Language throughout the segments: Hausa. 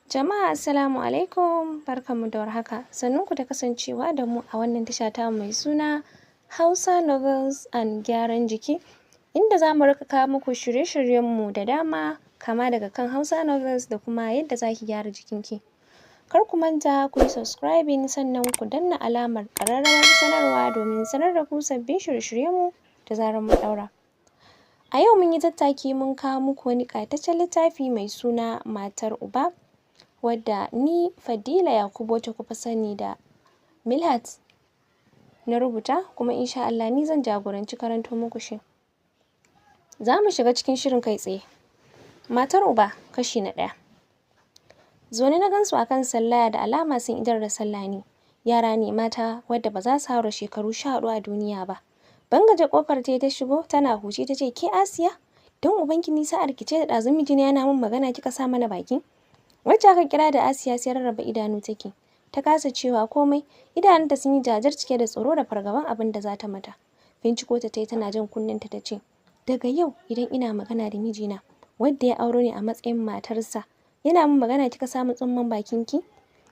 Jama'a assalamu alaikum, barkanmu da warhaka. Sannunku da kasancewa da mu a wannan tasha tamu mai suna Hausa Novels Gyaran Jiki, inda za mu rika kawo muku shirye-shiryenmu da dama kama daga kan Hausa Novels da kuma yadda za ki gyara jikinki. Kar ku manta ku yi subscribing sannan ku danna alamar ƙararrawar sanarwa domin sanar da ku sabbin shirye-shiryenmu da zarar mun ɗaura. A yau mun yi tattaki mun kawo muku wani ƙayataccen littafi mai suna Matar UBA, wadda ni Fadila Yakubu wacce kuka sani da Milhart na rubuta, kuma insha Allah ni zan jagoranci karanto muku shi. Za mu shiga cikin shirin kai tsaye. Matar Uba kashi na 1. Zaune na gansu akan sallaya da alama sun idar da sallah ne. Yara ne mata wadda ba za su haura shekaru 14 a duniya ba. Bangaje kofar ta shigo tana huce ta ce, "Ke Asiya, don ubanki ni sa'ar ki ce da ɗazun mijina yana min magana kika sa mana baki?" Wacce aka kira da Asiya sai rarraba idanu take. Ta kasa cewa komai, idanunta sun yi jajir cike da tsoro da fargaban abin da za ta mata. Binciko ta yi tana jan kunnenta ta ce, "Daga yau idan ina magana da mijina, wadda ya auro ni a matsayin matarsa, yana min magana kika samu tsumman bakinki?"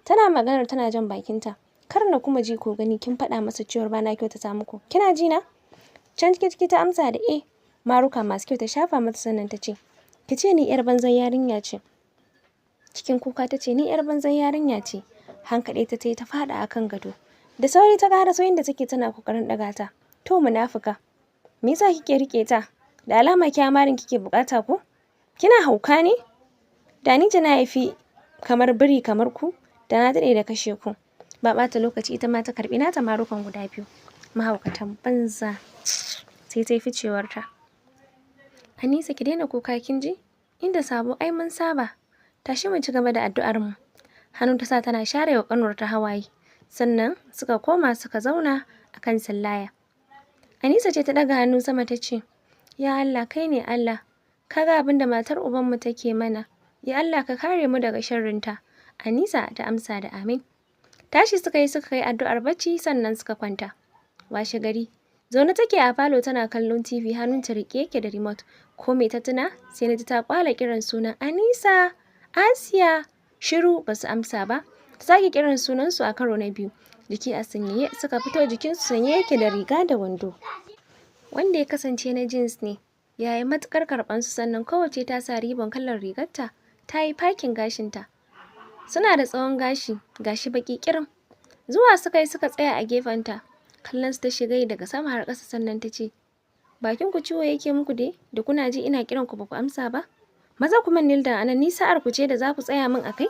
Tana maganar tana jan bakinta. "Kar na kuma ji ko gani kin faɗa masa cewar ba na kyautata muku. Kina ji na?" Can ciki ta amsa da maruka masu kyau ta shafa mata sannan ta ce, "Ki ce ni 'yar banzan yarinya ce." Cikin kuka ta ce, "Ni 'yar banzan yarinya ce." Hankaɗe ta yi ta faɗa a kan gado. Da sauri ta ƙara sauyin da take tana ƙoƙarin ɗaga ta. "To munafuka, me yasa kike riƙe ta? Da alama kyamarin kike buƙata ko? Kina hauka ne? Da ni na haifi kamar biri kamar ku, da na daɗe da kashe ku." Ba ɓata lokaci ita ma ta karɓi nata marukan guda 2. Mahaukatan banza. Sai ta yi ficewarta. "Anisa ki daina kuka kin ji? Inda sabo ai mun saba. Tashi mu ci gaba da addu'ar mu." Hannu ta sa tana share wa ƙanwarta hawaye. Sannan suka koma suka zauna a kan sallaya. Anisa ce ta ɗaga hannu sama ta ce, "Ya Allah kai ne Allah. Ka ga abin da matar ubanmu take mana. Ya Allah ka kare mu daga sharrinta." Anisa ta amsa da amin. Tashi suka yi addu'ar bacci sannan suka kwanta. Washe gari, zaune take a falo tana kallon TV, hannunta riƙe yake da remote. Ko me ta tuna sai na ji ta kwala kiran sunan Anisa, Asiya. Shiru ba su amsa ba. Ta sake kiran sunansu a karo na biyu. Jiki a sanyaye suka fito, jikinsu sanye yake da riga da wando wanda ya kasance na jeans ne. Ya yi matuƙar karɓansu, sannan kowace ta sa ribon kalar rigarta. Ta yi fakin gashinta. Suna da tsawon gashi baƙi ƙirin. Zuwa suka yi suka tsaya a gefenta. Kallon su ta shiga yi daga sama har ƙasa sannan ta ce, "Bakin ku ciwo yake muku dai da kuna ji ina kiran ku ba ku amsa ba? Maza ku min kneel down anan, ni sa'ar ku ce da za ku tsaya min a kai?"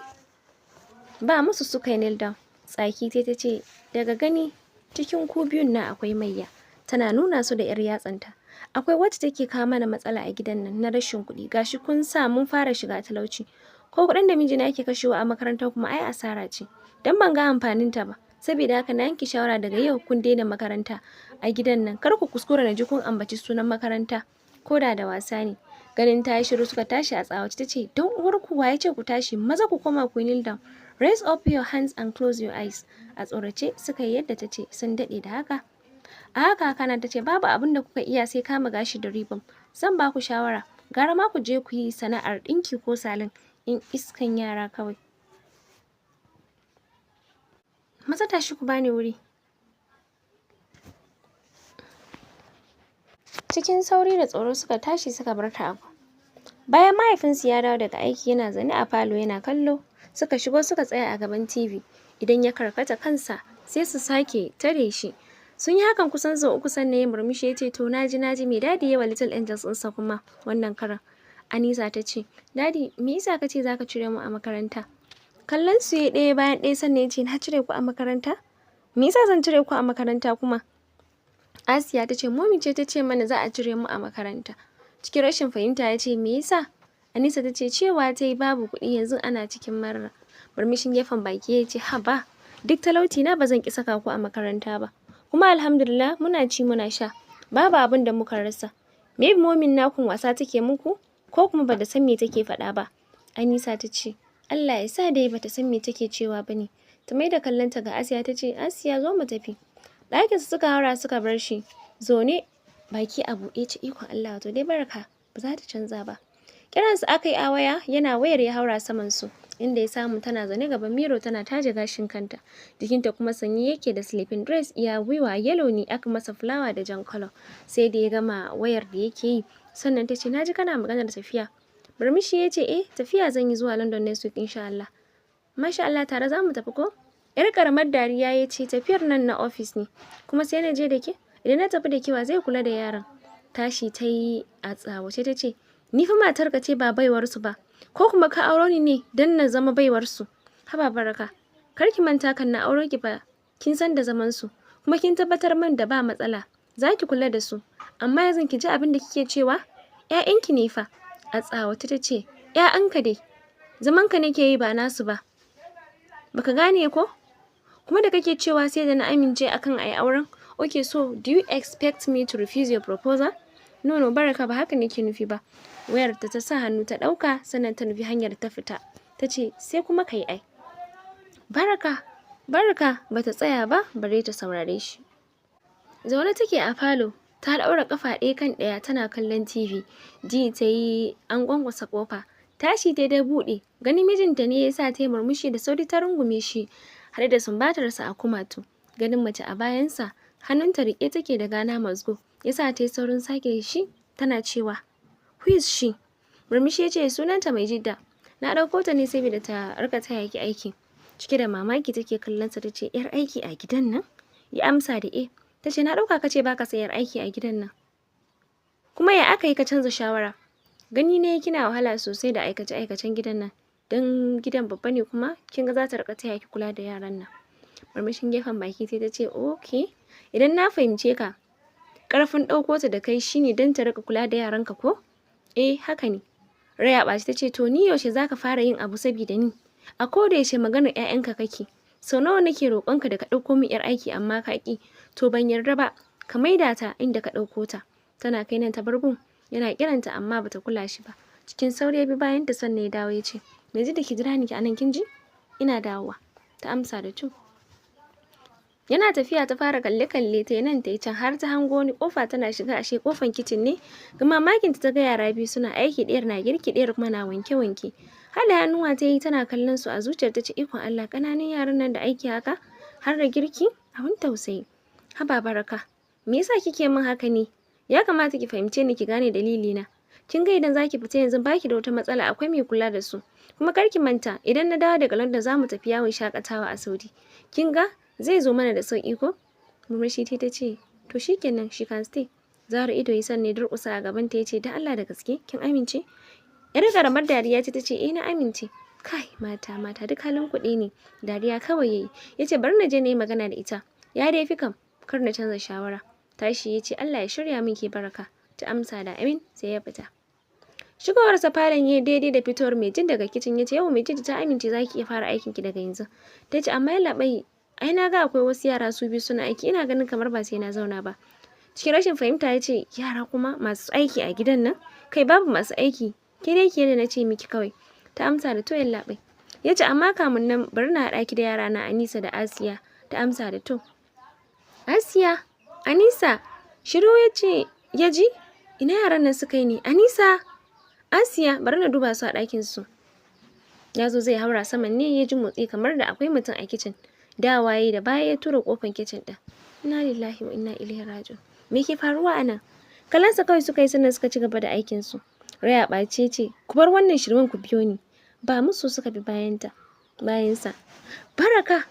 Ba musu suka yi kneel down. Tsaki ta ce, "Daga gani cikin ku biyun na akwai mayya." Tana nuna su da 'yar yatsanta. "Akwai wacce take kawo mana matsala a gidan nan na rashin kuɗi. Gashi kun sa mun fara shiga talauci. Ko kuɗin da mijina yake kashewa a makarantar kuma ai asara ce. Dan ban ga amfanin ta ba. Saboda haka na yanke shawara daga yau kun daina makaranta a gidan nan. Kar ku kuskura na ji kun ambaci sunan makaranta ko da wasa ne." Ganin ta yi shiru suka tashi a tsawace ta ce, "Don uwarku wa ya ce ku tashi? Maza ku koma ku kneel down. Raise up your hands and close your eyes." A tsorace suka yi yadda ta ce, sun daɗe da haka. A haka Hakana ta ce, "Babu abin da kuka iya sai kama gashi da ribon. Zan ba ku shawara. Gara ma ku je ku yi sana'ar ɗinki ko salon. In iskan yara kawai. Maza tashi ku bani wuri." Cikin sauri da tsoro suka tashi suka bar ta abu. Bayan mahaifinsu ya dawo daga aiki yana zaune a falo yana kallo, suka shigo suka tsaya a gaban TV. Idan ya karkata kansa sai su sake tare shi. Sun yi hakan kusan sau 3 sannan ya murmushi ya ce, "To naji me dadi yawa Little Angels ɗinsa kuma wannan karan." Anisa ta ce, "Dadi me yasa ka ce za ka cire mu a makaranta?" Kallon su ya ɗaya bayan ɗaya sannan ya ce, "Na cire ku a makaranta? Me yasa zan cire ku a makaranta kuma?" Asiya ta ce, "Mommy ce ta ce mana za a cire mu a makaranta." Cikin rashin fahimta ya ce, "Me yasa?" Anisa ta ce, "Cewa ta yi babu kuɗi yanzu ana cikin marra." Murmushin gefen baki ya ce, "Haba, duk talauci na ba zan ƙi saka ku a makaranta ba. Kuma alhamdulillah muna ci muna sha. Babu abin da muka rasa. Maybe momin nakun wasa take muku ko kuma ba da san me take faɗa ba." Anisa ta ce, "Allah ya sa dai ba ta san me take cewa ba ne." Ta mai da kallonta ga Asiya ta ce, "Asiya zo mu tafi." Ɗakinsu suka haura suka bar shi zaune baki a buɗe, ce ikon Allah, wato dai Barka ba za ta canza ba. Kiransu aka yi a waya, yana wayar ya haura saman su. inda ya samu tana zaune gaban miro tana taje gashin kanta. Jikinta kuma sanye yake da sleeping dress iya gwiwa yellow ne aka masa fulawa da jan color. Sai da ya gama wayar da yake yi sannan ta ce naji kana maganar tafiya. Murmushi ya ce tafiya zan yi zuwa London next week insha Allah. Masha Allah tare za mu tafi ko? Yar karamar dariya ya ce tafiyar nan na office ne kuma sai na je da ke idan na tafi da kewa zai kula da yaran. Tashi ta yi a tsawace ta ce ni fa matarka ce ba baiwarsu ba ko kuma ka auro ni ne don na zama baiwarsu. Haba Baraka, kar ki manta kan na auro ki fa kin san da zaman su kuma kin tabbatar min da ba matsala za ki kula da su amma yanzu ki ji abin da kike cewa ƴaƴanki ne fa. A tsawace ta ce ƴaƴanka dai zaman ka nake yi ba nasu ba. Baka gane ko? Kuma da kake cewa sai da na amince akan ayi auren. Okay, so do you expect me to refuse your proposal? No, Baraka ba haka nake nufi ba. Wayar ta sa hannu ta ɗauka sannan ta nufi hanyar ta fita. Ta ce sai kuma kai ai. Baraka bata tsaya ba bare ta saurare shi. Zaune take a falo ta ɗaura ƙafa ɗaya kan ɗaya tana kallon TV. Ji ta yi an gwangwasa ƙofa. Tashi ta dai buɗe. Ganin mijinta ne ya sa ta yi murmushi da sauri ta rungume shi har da sumbatarsa a kumatu. Ganin mace a bayansa hannunta riƙe take da gana mazgo. Ya sa ta yi saurin sake shi tana cewa who is she? Murmushi ya ce sunanta mai Jidda. Na ɗauko ta ne saboda ta rika taya ki aiki. Cike da mamaki take kallonsa ta ce yar aiki a gidan nan? Ya amsa da ta ce na ɗauka ka ce baka sayar aiki a gidan nan. Kuma ya aka yi ka canza shawara? Gani ne kina wahala sosai da aikace-aikacen gidan nan. Don gidan babba ne kuma kin ga za ta rika taya ki kula da yaran nan. Murmushin gefen baki sai ta ce okay, idan na fahimce ka ƙarfin ɗauko ta da kai shine don ta rika kula da yaranka ko? Haka ne. Raya ɓaci ta ce to ni yaushe za ka fara yin abu saboda ni? A koda yaushe maganar ƴaƴanka kake. Sau nawa nake roƙonka da ka ɗauko min ƴar aiki amma ka ƙi. To ban yarda ba. Ka maida ta inda ka ɗauko ta. Tana kai nan ta bar gun. Yana kiranta amma bata kula shi ba. Cikin sauri ya bi bayan ta sannan ya dawo ya ce me ji da ki jira ni a nan kin ji? Ina dawowa. Ta amsa da to. Yana tafiya ta fara kalle-kalle ta nan ta yi can har ta hango wani kofa tana shiga ashe kofan kicin ne. Ga mamakin ta ga yara biyu suna aiki ɗayar na girki ɗayar kuma na wanke-wanke. Hada hannuwa ta yi tana kallon su a zuciyar ta ce ikon Allah ƙananan yaran nan da aiki haka har da girki abin tausayi. Haba Baraka, me yasa kike min haka ne? Ya kamata ki fahimce ni ki gane dalili na. Kin ga idan zaki fita yanzu baki da wata matsala akwai mai kula da su. Kuma kar ki manta idan na dawo daga London zamu tafi yawon shakatawa a Saudi. Kin ga zai zo mana da sauki ko? Murmushi ta ce to shikenan she can stay. Zara ido ya sanne durƙusa a gaban ta yace dan Allah da gaske kin amince? Yar karamar dariya ce tace na amince. Kai mata duk halin kuɗi ne. Dariya kawai yayi. Yace bari na je na yi magana da ita. Ya dai fi kam kar na canza shawara. Tashi yace Allah ya shirya min ke Baraka. Ta amsa da amin sai ya fita. Shigowarsa falon yayi daidai da fitowar mai jin daga kicin yace yau mai jin ta amince zaki iya fara aikin ki daga yanzu. Tace amma yallaɓai ai na ga akwai wasu yara su biyu suna aiki ina ganin kamar ba sai na zauna ba. Cikin rashin fahimta ya ce yara kuma masu aiki a gidan nan? Kai babu masu aiki. Ke dai ke da na ce miki kawai. Ta amsa da to yallaɓai. Ya ce amma kamun nan bari na haɗa ki da yara na Anisa da Asiya. Ta amsa da to. Asiya, Anisa, shiru ya ce ya ji? Ina yaran nan suka yi ne? Anisa, Asiya, bari na duba su a ɗakin su. Ya zo zai haura saman ne ya ji motsi kamar da akwai mutum a kicin. Dawa yayi da baya ya tura kofar kicin ɗin. Inna lillahi wa inna ilaihi raji'un. Me ke faruwa a nan? Kalansa kawai suka yi sannan suka ci gaba da aikin su. Raya ɓace ce, ku bar wannan shirman ku biyo ni. Ba musu suka bi bayansa. Baraka.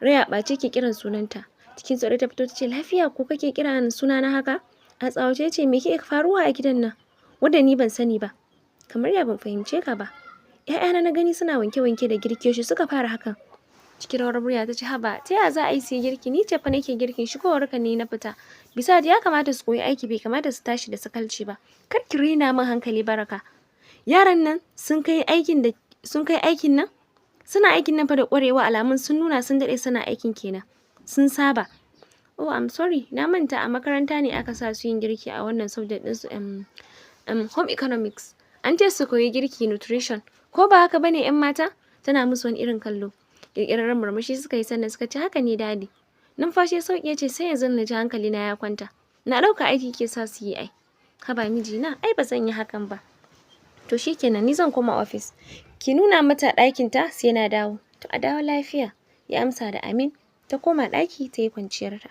Raya ɓace ke kiran sunanta. Cikin tsoro ta fito ta ce lafiya ko kake kira suna na haka? A tsawace ce me ke faruwa a gidan nan? Wanda ni ban sani ba. Kamar ya ban fahimce ka ba. ‘Ya'yana na gani suna wanke-wanke da girki shi suka fara hakan. Cikin rawar murya ta ce haba ta yaya za a yi su girki ni ce fa nake girkin shigowar ka ne na fita. Bisa da ya kamata su koyi aiki bai kamata su tashi da sakalci ba. Kar ki rena min hankali Baraka. Yaran nan sun kai aikin nan? Suna aikin nan fa da ƙwarewa alamun sun nuna sun daɗe suna aikin kenan. Sun saba. Oh I'm sorry na manta a makaranta ne aka sa su yin girki a wannan subject din su home economics. An ce su koyi girki nutrition. Ko ba haka bane ƴan mata? Tana musu wani irin kallo. Ƙirƙirarren murmushi suka yi sannan suka ce haka ne dadi. Numfashi sauƙi ya ce sai yanzu na ji hankali na ya kwanta. Na ɗauka aiki ke sa su yi ai. Haba mijina ai ba zan yi hakan ba. To shikenan ni zan koma office. ki nuna mata ɗakinta sai na dawo. To a dawo lafiya, ya amsa da amin. Ta koma ɗaki ta yi kwanciyarta.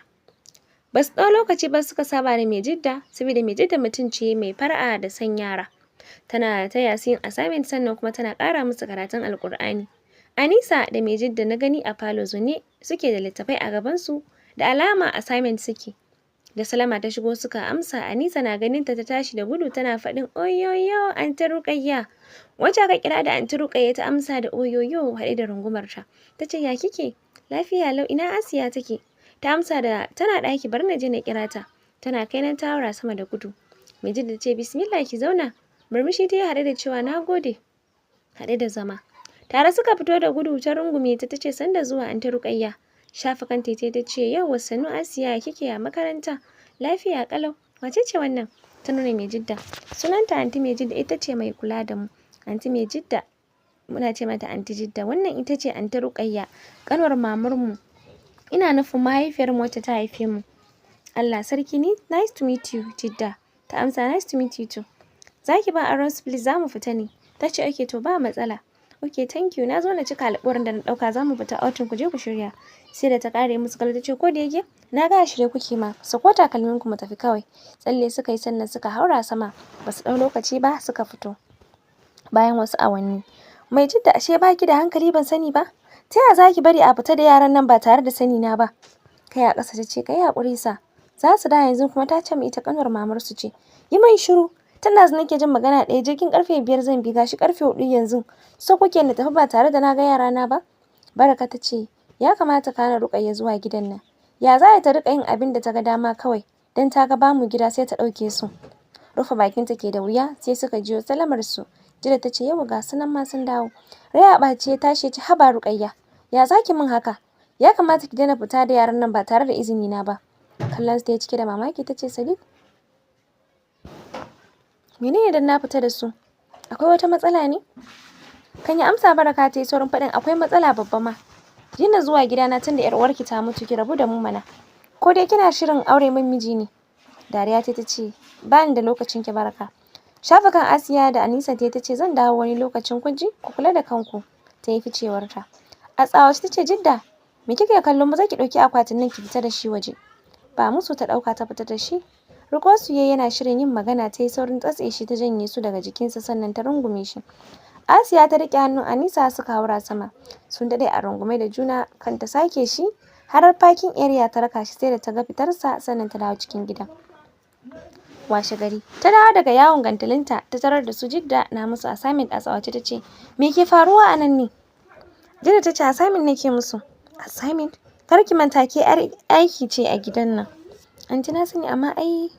Ba su ɗau lokaci ba suka saba da mai jidda, saboda mai jidda mutum ce mai fara'a da son yara. Tana taya su yin assignment sannan kuma tana ƙara musu karatun Alƙur'ani. Anisa da mai jidda na gani a falo zaune suke da littattafai a gabansu, da alama assignment suke. Da Salama ta shigo suka amsa. Anisa na ganin ta tashi da gudu tana faɗin oyoyo anti Ruƙayya. Wacce aka kira da anti Ruƙayya ta amsa da oyoyo haɗe da rungumarta. Ta ce ya kike? Lafiya lau, ina Asiya take? Ta amsa da tana ɗaki, bari na je na kira ta. Tana kai nan ta haura sama da gudu. Mai jidda ta ce bismillah ki zauna. Murmushi ta yi haɗe da cewa na gode. Haɗe da zama. Tare suka fito da gudu ta rungume ta ce sanda zuwa anti Ruƙayya. Shafa kan tete ta ce yauwa sannu Asiya kike a makaranta? Lafiya ƙalau. Wace ce wannan? Ta nuna mai jidda. Sunanta anti mai jidda, ita ce mai kula da mu. Anti mai jidda muna ce mata anti jidda. Wannan ita ce anti Ruƙayya, ƙanwar mamarmu. Ina nufin mahaifiyar mu wacce ta haife mu. Allah sarki ni, nice to meet you jidda. Ta amsa nice to meet you too. Za ki ba aron please, za mu fita ne. Ta ce okay to ba matsala. Okay thank you, na zo na cika alƙawarin da na ɗauka, za mu fita outing ku je ku shirya. Sai da ta ƙare musu kallo ta ce ko da yake na ga shirye kuke ma, sako takalmin ku mu tafi kawai. Tsalle suka yi sannan suka haura sama. Ba su ɗau lokaci ba suka fito. Bayan wasu awanni. Mai jidda ashe baki da hankali ban sani ba? Ta yaya za ki bari a fita da yaran nan ba tare da sani na ba? Kai a ƙasa ta ce kai haƙuri sa. Za su da yanzu kuma ta ce mu ita ƙanwar mamar su ce. Yi mai shiru. Tana zan nake jin magana ɗaya, jirgin ƙarfe 5 zan bi, gashi ƙarfe 4 yanzu. So kuke na tafi ba tare da na ga yarana ba? Barka ta ce ya kamata ka hana Ruƙayya zuwa gidan nan. Ya za ta riƙa yin abin da ta ga dama kawai dan ta ga bamu gida sai ta ɗauke su. Rufe bakin ta ke da wuya sai suka jiyo salamar su. Jida ta ce yau ga su nan ma sun dawo. Rai a ɓace ya tashi ya ce haba Ruƙayya. Ya za ki min haka? Ya kamata ki daina fita da yaran nan ba tare da izini na ba. Kallon su ta yi cike da mamaki ta ce Sadiq, menene dan na fita da su? Akwai wata matsala ne? Kan yi amsa Baraka ta yi saurin faɗin akwai matsala babba ma. Ki daina zuwa gidana tunda ƴar uwarki ta mutu, ki rabu da mu mana. Ko dai kina shirin aure min miji ne? Dariya ta ce ba ni da lokacin ki Baraka. Shafa kan Asiya da Anisa ta ce zan dawo wani lokacin kun ji, ku kula da kanku. Ta yi ficewarta. A tsawace ta ce jidda me kike kallon, maza ki ɗauki akwatin nan ki fita da shi waje. Ba musu ta ɗauka ta fita da shi. Riko su yana shirin yin magana ta yi saurin tsatse shi ta janye su daga jikinsa sannan ta rungume shi. Asiya ta riƙe hannun Anisa suka haura sama. Sun daɗe a rungume da juna kan ta sake shi har parking area ta raka shi sai da ta ga fitarsa sannan ta dawo cikin gidan. Washe gari ta dawo daga yawon gantalinta ta tarar da su Jidda na musu assignment. A tsawace ta ce me ke faruwa a nan ne? Jidda ta ce assignment nake musu. Assignment? Kar ki manta ke aiki ce a gidan nan. Anti na sani amma ai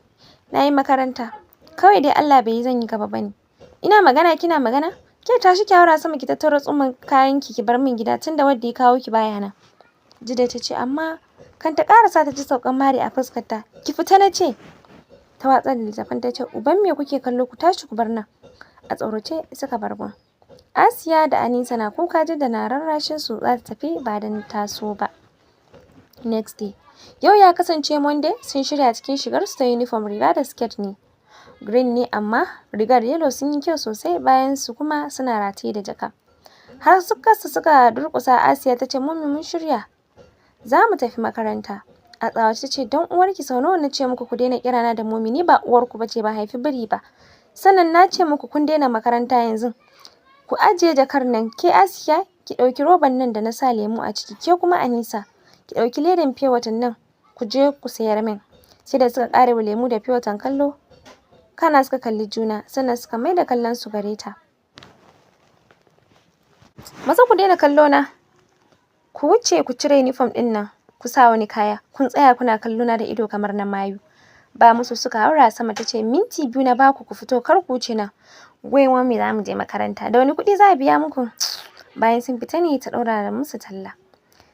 na yi makaranta. Kawai dai Allah bai yi zan yi gaba bane. Ina magana kina magana? Ke tashi ki haura sama ki tattaro tsumman kayan ki bar min gida tunda wanda ya kawo ki baya nan. Jidda ta ce amma kan ta ƙarasa ta ji saukan mari a fuskarta. Ki fita na ce. Ta watsa da littafin ta ce uban me kuke kallo, ku tashi ku bar nan. A tsorace suka bar gun. Asiya da Anisa na kuka, Jidda na rarrashin su za ta tafi ba dan taso ba. Next day. Yau ya kasance Monday, sun shirya cikin shigar su ta uniform, riga da skirt ne. Green ne amma rigar yellow, sun yi kyau sosai, bayan su kuma suna rataye da jaka. Har suka durƙusa. Asiya ta ce mummy mun shirya. Za mu tafi makaranta. A tsawace ta ce don uwarki sau nawa na ce muku ku daina kirana da mummy, ni ba uwarku bace, ba haifi biri ba. Sannan na ce muku kun daina makaranta yanzu. Ku ajiye jakar nan. Ke Asiya ki ɗauki roban nan da na sa lemu a ciki. Ke kuma Anisa ki ɗauki ledan fiyawatan nan ku je ku sayar min. Sai da suka ƙare wa lemu da fiyawatan kallo kana suka kalli juna sannan suka mai da kallon su gare ta. Maza ku daina kallo na. Ku wuce ku cire uniform ɗin nan ku sa wani kaya. Kun tsaya kuna kallo na da ido kamar na mayu. Ba musu suka haura sama. Ta ce minti 2 na baku ku fito, kar ku wuce nan. Wai mami za mu je makaranta. Da wani kuɗi za a biya muku? Bayan sun fita ne ta ɗaura musu talla.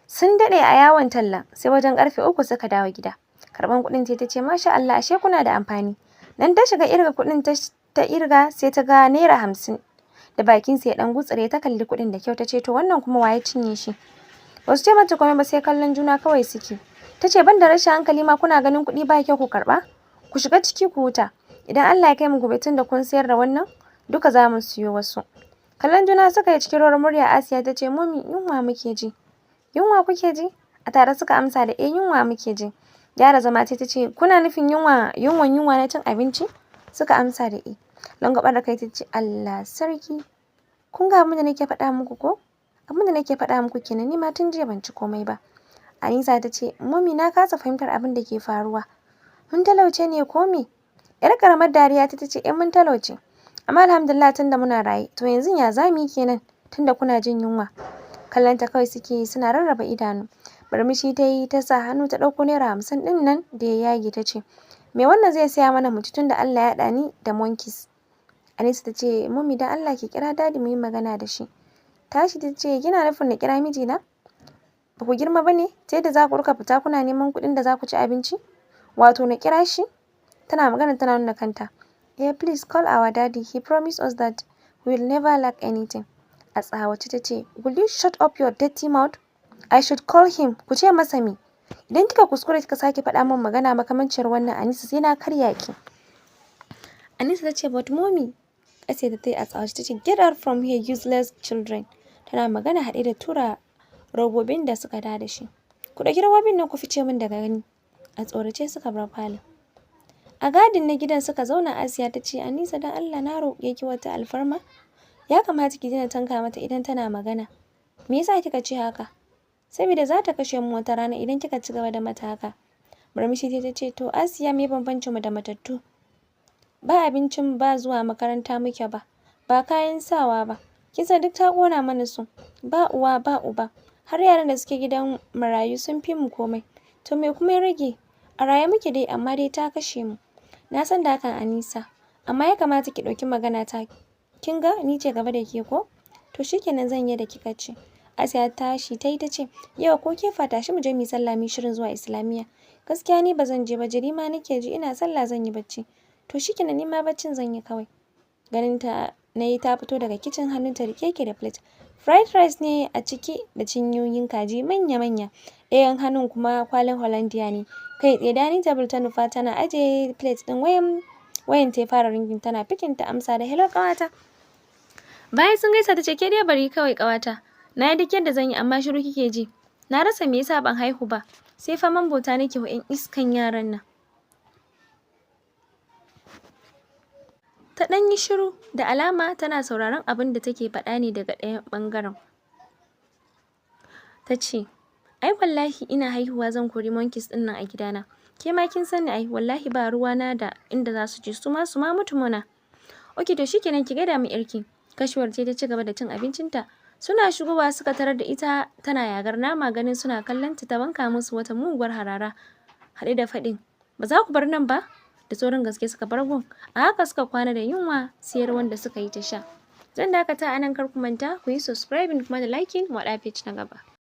Sun daɗe a yawon talla sai wajen ƙarfe 3 suka dawo gida. Karɓan kuɗin ta ce masha Allah ashe kuna da amfani. Nan ta shiga irga kuɗin ta irga sai ta ga naira 50. Da bakin sa ya ɗan gutsire ta kalli kuɗin da kyau ta ce to wannan kuma waye cinye shi? Ba su ce mata komai ba sai kallon juna kawai suke. Ta ce ban da rashin hankali ma kuna ganin kuɗi ba kyau ku karɓa? Ku shiga ciki ku huta. Idan Allah ya kai mu gobe tun da kun sayar da wannan duka za mu siyo wasu. Kallon juna suka yi cikin rawar murya. Asiya ta ce, Mummy, yunwa muke ji. Yunwa kuke ji? A tare suka amsa da yunwa muke ji. Gyara zama ce ta ce, kuna nufin yunwa na cin abinci? Suka amsa da Langwabar da kai ta ce, Allah sarki. Kun ga abin da nake faɗa muku ko? Abin da nake faɗa muku kenan, ni ma tun jiya ban ci komai ba. Anisa ta ce, Mummy, na kasa fahimtar abin da ke faruwa. Mun talauce ne ko me? Yar karamar dariya ta ce, mun talauce. Amma alhamdulillah tunda muna raye. To yanzu ya za mu yi kenan tunda kuna jin yunwa? Kallonta kawai suke yi suna rarraba idanu. Murmushi ta yi ta sa hannu ta ɗauko Naira 50 ɗin nan da ya yage ta ce, me wannan zai saya mana mu ci tunda Allah ya haɗa ni da monkeys. Anisa ta ce, Mummy, dan Allah ki kira Daddy mu yi magana da shi. Tashi ta ce, kina nufin na kira mijina? Ba ku girma ba ne ta yadda za ku rika fita kuna neman kuɗin da za ku ci abinci? Wato na kira shi? Tana magana tana nuna kanta. Please call our daddy. He promised us that we will never lack anything. A tsawace ta ce, will you shut up your dirty mouth? I should call him. Ku ce masa me? Idan kika kuskure kika sake faɗa min magana makamancin wannan Anisa sai na karya ki. Anisa ta ce, but Mommy. Ƙasa ta yi a tsawace ta ce, get out from here, useless children. Tana magana haɗe da tura robobin da suka da shi. Ku ɗauki robobin nan ku fice min daga gani. A tsorace suka bar falon. A gadin na gidan suka zauna. Asiya ta ce, Anisa, dan Allah na roƙe ki wata alfarma. Ya kamata ki daina tanka mata idan tana magana. Me yasa kika ce haka? Saboda za ta kashe mu wata rana idan kika ci gaba da mata haka. Murmushi ta ce, to Asiya, me bambancin mu da matattu? Ba abincin ba zuwa makaranta muke ba. Ba kayan sawa ba. Kisa duk ta ƙona mana su. Ba uwa ba uba. Har yaran da suke gidan marayu sun fi mu komai. To me kuma ya rage? A raye muke dai amma dai ta kashe mu. Na san da hakan Anisa. Amma ya kamata ki ɗauki magana ta. Kin ga ni ce gaba da ke ko? To shikenan zan yi da kika ce. Asiya tashi ta yi ta ce, yau ko ke fa tashi mu je mu yi sallah mu shirin zuwa Islamiyya. Gaskiya ni ba zan je ba, jiri ma nake ji, ina sallah zan yi bacci. To shikenan ni ma baccin zan yi kawai. Ganin ta nayi ta fito daga kicin, hannunta rike ke da plate. Fried rice ne a ciki da cinyoyin kaji manya-manya. Ɗayan hannun kuma kwalin Hollandia ne. Kai tsaye dining table ta nufa tana ajiye plate ɗin wayan ta fara ringin, tana fikin ta amsa da hello ƙawata. Bayan sun gaisa ta ce, ke dai bari kawai ƙawata. Na yi duk yadda zan yi amma shiru kike ji. Na rasa me yasa ban haihu ba. Sai faman bauta nake wa 'yan iskan yaran nan. Ta ɗan yi shiru, da alama tana sauraron abin da take faɗa ne daga ɗayan ɓangaren. Ta ce, ai wallahi ina haihuwa zan kori monkeys ɗin nan a gidana. Ke ma kin sani ai wallahi ba ruwana da inda za su je, su ma mutu muna. Ok, to shikenan ki gaida mu yarki. Kashuwar ce ta ci gaba da cin abincinta. Suna shigowa suka tarar da ita tana yagar nama, ganin suna kallon ta banka musu wata muguwar harara. Haɗe da faɗin, ba za ku bar nan ba? Da sauran gaske suka bar gun. A haka suka kwana da yunwa sai ruwan da suka yi ta sha. Zan dakata a nan, kar ku manta ku yi subscribing kuma da liking mu haɗa page na gaba.